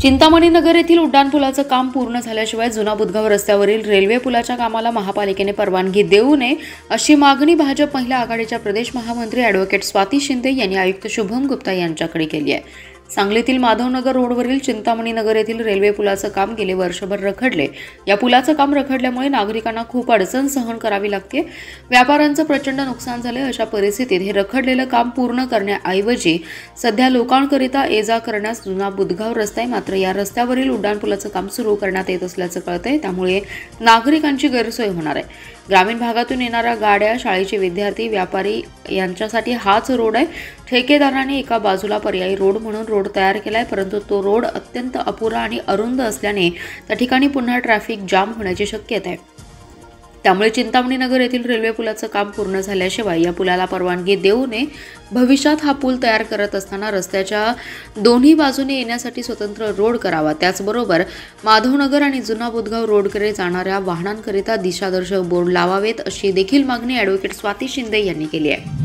चिंतामणी नगर येथील उड्डाणपुलाचं काम पूर्ण झाल्याशिवाय जुना बुधगाव रस्त्यावरील रेल्वे पुलाच्या कामाला महापालिकेने परवानगी देऊ नये अशी मागणी भाजप महिला आघाडीच्या प्रदेश महामंत्री ॲडव्होकेट स्वाती शिंदे यांनी आयुक्त शुभम गुप्ता यांच्याकडे केली आहे। सांगलीतील माधवनगर रोडवरील चिंतामणी नगर येथील रेल्वे पुलाचं काम गेले वर्षभर रखडले। या पुलाचं काम रखडल्यामुळे नागरिकांना खूप अडचण सहन करावी लागते। व्यापाऱ्यांचं प्रचंड नुकसान झाले। अशा परिस्थितीत हे रखडलेलं काम पूर्ण करण्याऐवजी सध्या लोकांकरिता ये-जा करण्यास जुना बुधगाव रस्ता आहे। मात्र या रस्त्यावरील उड्डाणपुलाचं काम सुरू करण्यात येत असल्याचं कळतंय, त्यामुळे नागरिकांची गैरसोय होणार आहे। ग्रामीण भागातून येणाऱ्या गाड्या, शाळेचे विद्यार्थी, व्यापारी यांच्यासाठी हाच रोड आहे। ठेकेदाराने एका बाजूला पर्यायी रोड म्हणून रोड तयार केलाय, परंतु तो रोड अत्यंत अपुरा आणि अरुंद असल्याने त्या ठिकाणी पुन्हा ट्रॅफिक जाम होण्याची शक्यता आहे। त्यामुळे चिंतामणी नगर येथील रेल्वे पुलाचं काम पूर्ण झाल्याशिवाय या पुलाला परवानगी देऊ नये। भविष्यात हा पूल तयार करत असताना रस्त्याच्या दोन्ही बाजूने येण्यासाठी स्वतंत्र रोड करावा। त्याचबरोबर माधवनगर आणि जुना बुधगाव रोडकडे जाणाऱ्या वाहनांकरिता दिशादर्शक बोर्ड लावावेत अशी देखील मागणी ॲडव्होकेट स्वाती शिंदे यांनी केली आहे।